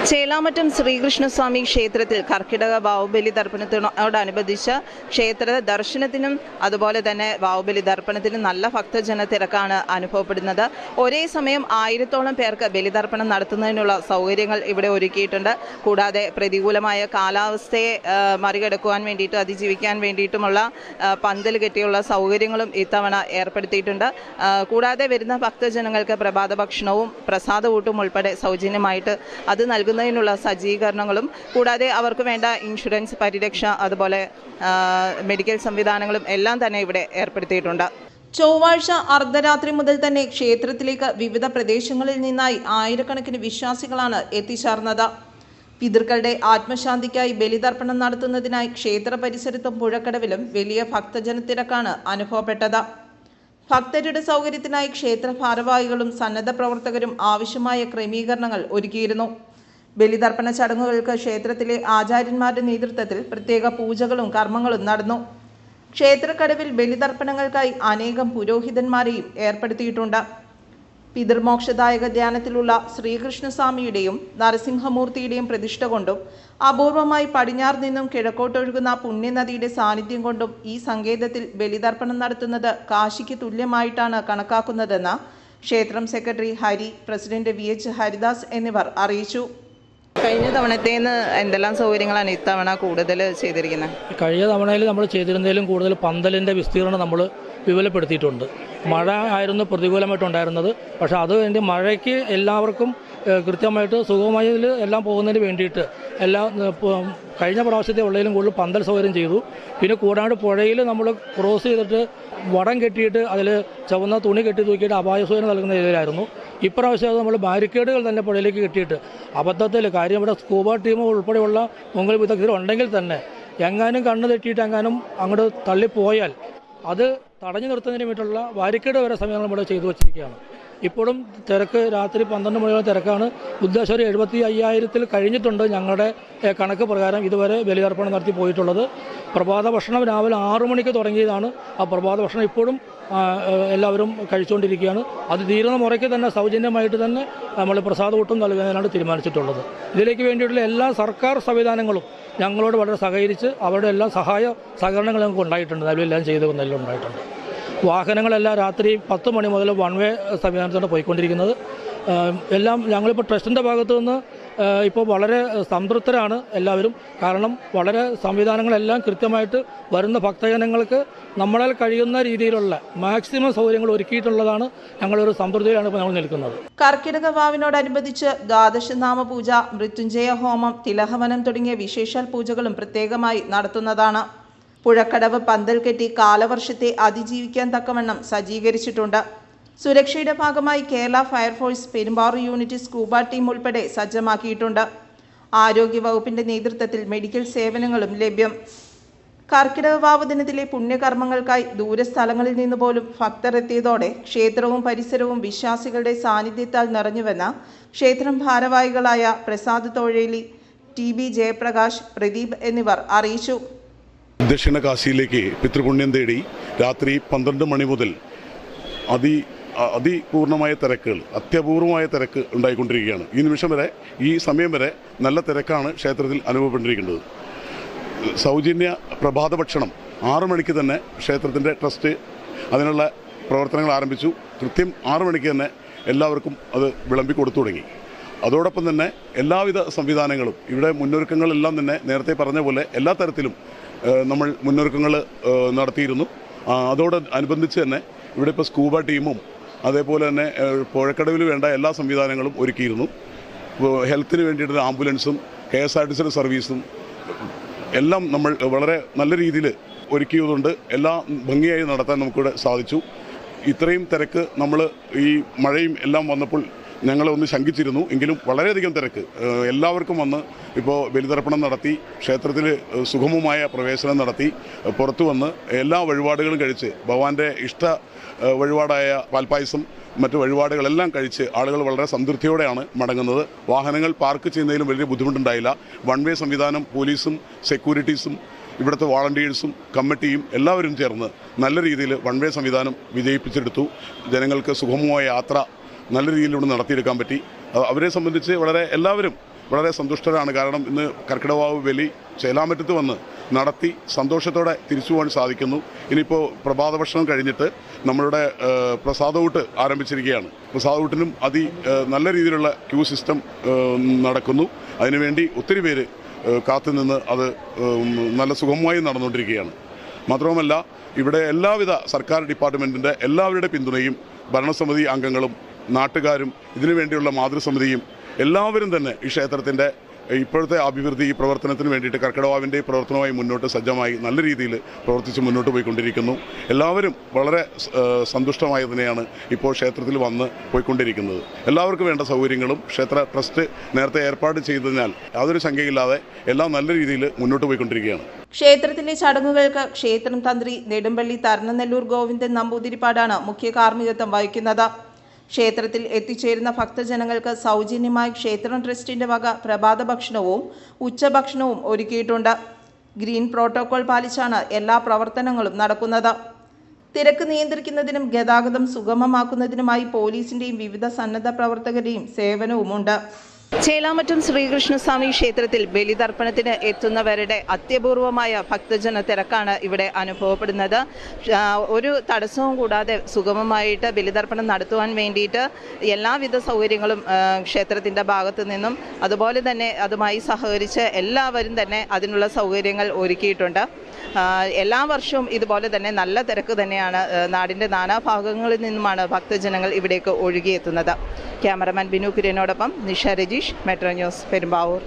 ചേലാമറ്റം ശ്രീകൃഷ്ണസ്വാമി ക്ഷേത്രത്തിൽ കർക്കിടക ബാഹുബലി ദർപ്പണത്തിനോടനുബന്ധിച്ച് ക്ഷേത്ര ദർശനത്തിനും അതുപോലെ തന്നെ ബാഹുബലി ദർപ്പണത്തിനും നല്ല ഭക്തജന തിരക്കാണ് അനുഭവപ്പെടുന്നത്. ഒരേ സമയം 1000-ഓളം പേർക്ക് ബലിതർപ്പണം നടത്തുന്നതിനുള്ള സൗകര്യങ്ങൾ ഇവിടെ ഒരുക്കിയിട്ടുണ്ട്. കൂടാതെ പ്രതികൂലമായ കാലാവസ്ഥയെ മറികടക്കുവാൻ വേണ്ടിയിട്ട് അതിജീവിക്കാൻ വേണ്ടിയിട്ടുമുള്ള പന്തൽ കെട്ടിയുള്ള സൗകര്യങ്ങളും ഇത്തവണ ഏർപ്പെടുത്തിയിട്ടുണ്ട്. കൂടാതെ വരുന്ന ഭക്തജനങ്ങൾക്ക് പ്രഭാത ഭക്ഷണവും പ്രസാദകൂട്ടും ഉൾപ്പെടെ സൗജന്യമായിട്ട് അത് നൽകുന്നതിനുള്ള സജ്ജീകരണങ്ങളും കൂടാതെ അവർക്ക് വേണ്ട ഇൻഷുറൻസ് പരിരക്ഷ അതുപോലെ മെഡിക്കൽ സംവിധാനങ്ങളും എല്ലാം തന്നെ ഇവിടെ ഏർപ്പെടുത്തിയിട്ടുണ്ട്. ചൊവ്വാഴ്ച അർദ്ധരാത്രി മുതൽ തന്നെ ക്ഷേത്രത്തിലേക്ക് വിവിധ പ്രദേശങ്ങളിൽ നിന്നായി ആയിരക്കണക്കിന് വിശ്വാസികളാണ് എത്തിച്ചേർന്നത്. പിതൃക്കളുടെ ആത്മശാന്തിക്കായി ബലിതർപ്പണം നടത്തുന്നതിനായി ക്ഷേത്ര പരിസരത്തും പുഴക്കടവിലും വലിയ ഭക്തജനത്തിരക്കാണ് അനുഭവപ്പെട്ടത്. ഭക്തരുടെ സൗകര്യത്തിനായി ക്ഷേത്ര ഭാരവാഹികളും സന്നദ്ധ പ്രവർത്തകരും ആവശ്യമായ ക്രമീകരണങ്ങൾ ഒരുക്കിയിരുന്നു. ബലിതർപ്പണ ചടങ്ങുകൾക്ക് ക്ഷേത്രത്തിലെ ആചാര്യന്മാരുടെ നേതൃത്വത്തിൽ പ്രത്യേക പൂജകളും കർമ്മങ്ങളും നടന്നു. ക്ഷേത്രക്കടവിൽ ബലിതർപ്പണങ്ങൾക്കായി അനേകം പുരോഹിതന്മാരെയും ഏർപ്പെടുത്തിയിട്ടുണ്ട്. പിതൃമോക്ഷദായക ധ്യാനത്തിലുള്ള ശ്രീകൃഷ്ണസ്വാമിയുടെയും നരസിംഹമൂർത്തിയുടെയും പ്രതിഷ്ഠ കൊണ്ടും അപൂർവമായി പടിഞ്ഞാറ് നിന്നും കിഴക്കോട്ടൊഴുകുന്ന പുണ്യനദിയുടെ സാന്നിധ്യം കൊണ്ടും ഈ സങ്കേതത്തിൽ ബലിതർപ്പണം നടത്തുന്നത് കാശിക്ക് തുല്യമായിട്ടാണ് കണക്കാക്കുന്നതെന്ന് ക്ഷേത്രം secretary Hari, president VH Haridas എന്നിവർ അറിയിച്ചു. കഴിഞ്ഞ തവണത്തേന്ന് എന്തെല്ലാം സൗകര്യങ്ങളാണ് ഇത്തവണ കൂടുതൽ ചെയ്തിരിക്കുന്നത്? കഴിഞ്ഞ തവണയിൽ നമ്മൾ ചെയ്തിരുന്നതിലും കൂടുതൽ പന്തലിൻ്റെ വിസ്തീർണം നമ്മൾ വിപുലപ്പെടുത്തിയിട്ടുണ്ട്. മഴ ആയിരുന്നു പ്രതികൂലമായിട്ടുണ്ടായിരുന്നത്. പക്ഷേ അത് വേണ്ടി മഴയ്ക്ക് എല്ലാവർക്കും കൃത്യമായിട്ട് സുഗമമായി എല്ലാം പോകുന്നതിന് വേണ്ടിയിട്ട് കഴിഞ്ഞ പ്രാവശ്യത്തെ ഉള്ളതിലും കൂടുതൽ പന്തൽ സൗകര്യം ചെയ്തു. പിന്നെ കൂടാണ്ട് പുഴയിൽ നമ്മൾ ക്രോസ് ചെയ്തിട്ട് വടം കെട്ടിയിട്ട് അതിൽ ചുവന്ന തുണി കെട്ടി തൂക്കിയിട്ട് അപായസൂചന നൽകുന്ന രീതിയിലായിരുന്നു. ഇപ്രാവശ്യം അത് നമ്മൾ ബാരിക്കേഡുകൾ തന്നെ പുഴയിലേക്ക് കെട്ടിയിട്ട് അബദ്ധത്തിൽ കാര്യം ഇവിടെ സ്കൂബ ടീം ഉൾപ്പെടെയുള്ള മുങ്ങൽ വിദഗ്ധരുണ്ടെങ്കിൽ തന്നെ എങ്ങാനും കണ്ണ് തെറ്റിയിട്ട് എങ്ങാനും അങ്ങോട്ട് തള്ളിപ്പോയാൽ അത് തടഞ്ഞു നിർത്തുന്നതിന് വേണ്ടിയിട്ടുള്ള ബാരിക്കേഡ് വരെ സമയങ്ങൾ ഇവിടെ ചെയ്തു വച്ചിരിക്കുകയാണ്. ഇപ്പോഴും തിരക്ക് രാത്രി 12 മണിയോളം തിരക്കാണ്. ഉദ്ദേശം ഒരു 75,000 കഴിഞ്ഞിട്ടുണ്ട് ഞങ്ങളുടെ കണക്ക് പ്രകാരം ഇതുവരെ ബലിതർപ്പണം നടത്തി പോയിട്ടുള്ളത്. പ്രഭാത ഭക്ഷണം രാവിലെ 6 മണിക്ക് തുടങ്ങിയതാണ്. ആ പ്രഭാത ഭക്ഷണം ഇപ്പോഴും എല്ലാവരും കഴിച്ചുകൊണ്ടിരിക്കുകയാണ്. അത് തീരുന്ന മുറയ്ക്ക് തന്നെ സൗജന്യമായിട്ട് തന്നെ നമ്മൾ പ്രസാദകൂട്ടും നൽകാനാണ് തീരുമാനിച്ചിട്ടുള്ളത്. ഇതിലേക്ക് വേണ്ടിയിട്ടുള്ള എല്ലാ സർക്കാർ സംവിധാനങ്ങളും ഞങ്ങളോട് വളരെ സഹകരിച്ച് അവരുടെ എല്ലാ സഹകരണങ്ങൾ ഞങ്ങൾക്ക് ഉണ്ടായിട്ടുണ്ട്. നിലവിലെല്ലാം ചെയ്തെല്ലാം ഉണ്ടായിട്ടുണ്ട്. വാഹനങ്ങളെല്ലാം രാത്രി 10 മണി മുതൽ വൺ വേ സംവിധാനത്തോടെ പോയിക്കൊണ്ടിരിക്കുന്നത്. എല്ലാം ഞങ്ങളിപ്പോൾ ട്രസ്റ്റിൻ്റെ ഭാഗത്തു നിന്ന് ഇപ്പോൾ വളരെ സംതൃപ്തരാണ് എല്ലാവരും. കാരണം വളരെ സംവിധാനങ്ങളെല്ലാം കൃത്യമായിട്ട് വരുന്ന ഭക്തജനങ്ങൾക്ക് നമ്മളാൽ കഴിയുന്ന രീതിയിലുള്ള മാക്സിമം സൗകര്യങ്ങൾ ഒരുക്കിയിട്ടുള്ളതാണ്. ഞങ്ങളൊരു സംതൃപ്തിയിലാണ് ഇപ്പോൾ ഞങ്ങൾ നിൽക്കുന്നത്. കർക്കിടക വാവിനോടനുബന്ധിച്ച് ദ്വാദശനാമ പൂജ, മൃത്യുഞ്ജയ ഹോമം, തിലഹവനം തുടങ്ങിയ വിശേഷാൽ പൂജകളും പ്രത്യേകമായി നടത്തുന്നതാണ്. പുഴക്കടവ് പന്തൽ കെട്ടി കാലവർഷത്തെ അതിജീവിക്കാൻ തക്കവണ്ണം സജ്ജീകരിച്ചിട്ടുണ്ട്. സുരക്ഷയുടെ ഭാഗമായി Kerala fire force Perumbavoor unit scuba team ഉൾപ്പെടെ സജ്ജമാക്കിയിട്ടുണ്ട്. ആരോഗ്യവകുപ്പിന്റെ നേതൃത്വത്തിൽ മെഡിക്കൽ സേവനങ്ങളും ലഭ്യം. കർക്കിടക വാവ് ദിനത്തിലെ പുണ്യകർമ്മങ്ങൾക്കായി ദൂരസ്ഥലങ്ങളിൽ നിന്ന് പോലും ഭക്തർ എത്തിയതോടെ ക്ഷേത്രവും പരിസരവും വിശ്വാസികളുടെ സാന്നിധ്യത്താൽ നിറഞ്ഞുവെന്ന് ക്ഷേത്രം ഭാരവാഹികളായ പ്രസാദ് തോഴേലി, TB ജയപ്രകാശ്, പ്രദീപ് എന്നിവർ അറിയിച്ചു. ദക്ഷിണ കാശിയിലേക്ക് പിതൃപുണ്യം തേടി രാത്രി 12 മണി മുതൽ അതിപൂർണമായ തിരക്കുകൾ, അത്യപൂർവമായ തിരക്ക് ഉണ്ടായിക്കൊണ്ടിരിക്കുകയാണ്. ഈ നിമിഷം വരെ, ഈ സമയം വരെ നല്ല തിരക്കാണ് ക്ഷേത്രത്തിൽ അനുഭവപ്പെട്ടിരിക്കുന്നത്. സൗജന്യ പ്രഭാത ഭക്ഷണം 6 മണിക്ക് തന്നെ ക്ഷേത്രത്തിൻ്റെ ട്രസ്റ്റ് അതിനുള്ള പ്രവർത്തനങ്ങൾ ആരംഭിച്ചു. കൃത്യം 6 മണിക്ക് തന്നെ എല്ലാവർക്കും അത് വിളമ്പി കൊടുത്തു തുടങ്ങി. അതോടൊപ്പം തന്നെ എല്ലാവിധ സംവിധാനങ്ങളും ഇവിടെ മുന്നൊരുക്കങ്ങളെല്ലാം തന്നെ നേരത്തെ പറഞ്ഞ പോലെ എല്ലാ തരത്തിലും നമ്മൾ മുന്നൊരുക്കങ്ങൾ നടത്തിയിരുന്നു. അതോടനുബന്ധിച്ച് തന്നെ ഇവിടെ ഇപ്പോൾ സ്കൂബ ടീമും അതേപോലെ തന്നെ പുഴക്കടവിൽ വേണ്ട എല്ലാ സംവിധാനങ്ങളും ഒരുക്കിയിരുന്നു. ഹെൽത്തിന് വേണ്ടിയിട്ട് ആംബുലൻസും KSRTC സർവീസും എല്ലാം നമ്മൾ വളരെ നല്ല രീതിയിൽ ഒരുക്കിയതുകൊണ്ട് എല്ലാം ഭംഗിയായി നടത്താൻ നമുക്കിവിടെ സാധിച്ചു. ഇത്രയും തിരക്ക് നമ്മൾ ഈ മഴയും എല്ലാം വന്നപ്പോൾ ഞങ്ങളൊന്ന് ശങ്കിച്ചിരുന്നു. എങ്കിലും വളരെയധികം തിരക്ക് എല്ലാവർക്കും വന്ന് ഇപ്പോൾ ബലിതർപ്പണം നടത്തി ക്ഷേത്രത്തിൽ സുഗമമായ പ്രവേശനം നടത്തി പുറത്തു വന്ന് എല്ലാ വഴിപാടുകളും കഴിച്ച് ഭഗവാന്റെ ഇഷ്ട വഴിപാടായ പാൽപ്പായസം മറ്റു വഴിപാടുകളെല്ലാം കഴിച്ച് ആളുകൾ വളരെ സംതൃപ്തിയോടെയാണ് മടങ്ങുന്നത്. വാഹനങ്ങൾ പാർക്ക് ചെയ്യുന്നതിലും വലിയ ബുദ്ധിമുട്ടുണ്ടായില്ല. വൺ വേ സംവിധാനം പോലീസും സെക്യൂരിറ്റീസും ഇവിടുത്തെ വാളണ്ടിയേഴ്സും കമ്മിറ്റിയും എല്ലാവരും ചേർന്ന് നല്ല രീതിയിൽ വൺ വേ സംവിധാനം വിജയിപ്പിച്ചെടുത്തു. ജനങ്ങൾക്ക് സുഗമമായ യാത്ര നല്ല രീതിയിലൂടെ നടത്തിയെടുക്കാൻ പറ്റി. അവരെ സംബന്ധിച്ച് വളരെ എല്ലാവരും വളരെ സന്തുഷ്ടരാണ്. കാരണം ഇന്ന് കർക്കിടകവാവ് ബലി ചേലാമറ്റത്ത് വന്ന് നടത്തി സന്തോഷത്തോടെ തിരിച്ചു പോകാൻ സാധിക്കുന്നു. ഇനിയിപ്പോൾ പ്രഭാത ഭക്ഷണം കഴിഞ്ഞിട്ട് നമ്മളുടെ പ്രസാദൂട്ട് ആരംഭിച്ചിരിക്കുകയാണ്. പ്രസാദൂട്ടിനും നല്ല രീതിയിലുള്ള ക്യൂ സിസ്റ്റം നടക്കുന്നു. അതിനുവേണ്ടി ഒത്തിരി പേര് കാത്തുനിന്ന് അത് നല്ല സുഗമമായി നടന്നുകൊണ്ടിരിക്കുകയാണ്. മാത്രവുമല്ല, ഇവിടെ എല്ലാവിധ സർക്കാർ ഡിപ്പാർട്ട്മെൻറ്റിൻ്റെ എല്ലാവരുടെ പിന്തുണയും ഭരണസമിതി അംഗങ്ങളും നാട്ടുകാരും ഇതിനുവേണ്ടിയുള്ള മാതൃസമിതിയും എല്ലാവരും തന്നെ ഈ ക്ഷേത്രത്തിൻ്റെ ഇപ്പോഴത്തെ അഭിവൃദ്ധി ഈ പ്രവർത്തനത്തിന് വേണ്ടിയിട്ട് കർക്കിടകവാവിൻ്റെ പ്രവർത്തനവുമായി മുന്നോട്ട് സജ്ജമായി നല്ല രീതിയിൽ പ്രവർത്തിച്ച് മുന്നോട്ട് പോയിക്കൊണ്ടിരിക്കുന്നു. എല്ലാവരും വളരെ സന്തുഷ്ടമായി തന്നെയാണ് ഇപ്പോൾ ക്ഷേത്രത്തിൽ വന്ന് പോയിക്കൊണ്ടിരിക്കുന്നത്. എല്ലാവർക്കും വേണ്ട സൗകര്യങ്ങളും ക്ഷേത്ര ട്രസ്റ്റ് നേരത്തെ ഏർപ്പാട് ചെയ്തതിനാൽ യാതൊരു ശങ്കയില്ലാതെ എല്ലാം നല്ല രീതിയിൽ മുന്നോട്ട് പോയിക്കൊണ്ടിരിക്കുകയാണ്. ക്ഷേത്രത്തിലെ ചടങ്ങുകൾക്ക് ക്ഷേത്രം തന്ത്രി നെടുമ്പള്ളി തരണനെല്ലൂർ ഗോവിന്ദൻ നമ്പൂതിരിപ്പാടാണ് മുഖ്യ കാർമ്മികത്വം വഹിക്കുന്നത്. ക്ഷേത്രത്തിൽ എത്തിച്ചേരുന്ന ഭക്തജനങ്ങൾക്ക് സൗജന്യമായി ക്ഷേത്രം ട്രസ്റ്റിന്റെ വക പ്രഭാത ഭക്ഷണവും ഉച്ചഭക്ഷണവും ഒരുക്കിയിട്ടുണ്ട്. ഗ്രീൻ പ്രോട്ടോകോൾ പാലിച്ചാണ് എല്ലാ പ്രവർത്തനങ്ങളും നടക്കുന്നത്. തിരക്ക് നിയന്ത്രിക്കുന്നതിനും ഗതാഗതം സുഗമമാക്കുന്നതിനുമായി പോലീസിന്റെയും വിവിധ സന്നദ്ധ പ്രവർത്തകരുടെയും സേവനവുമുണ്ട്. ചേലാമറ്റം ശ്രീകൃഷ്ണസ്വാമി ക്ഷേത്രത്തിൽ ബലിതർപ്പണത്തിന് എത്തുന്നവരുടെ അത്യപൂർവമായ ഭക്തജന തിരക്കാണ് ഇവിടെ അനുഭവപ്പെടുന്നത്. ഒരു തടസ്സവും കൂടാതെ സുഗമമായിട്ട് ബലിതർപ്പണം നടത്തുവാൻ വേണ്ടിയിട്ട് എല്ലാവിധ സൗകര്യങ്ങളും ക്ഷേത്രത്തിൻ്റെ ഭാഗത്തു നിന്നും അതുപോലെ തന്നെ അതുമായി സഹകരിച്ച് എല്ലാവരും തന്നെ അതിനുള്ള സൗകര്യങ്ങൾ ഒരുക്കിയിട്ടുണ്ട്. എല്ലാ വർഷവും ഇതുപോലെ തന്നെ നല്ല തിരക്ക് തന്നെയാണ്. നാടിൻ്റെ നാനാഭാഗങ്ങളിൽ നിന്നുമാണ് ഭക്തജനങ്ങൾ ഇവിടേക്ക് ഒഴുകിയെത്തുന്നത്. ക്യാമറമാൻ ബിനു കുര്യനോടൊപ്പം നിഷ രജീഷ്, മെട്രോ ന്യൂസ്, പെരുമ്പാവൂർ.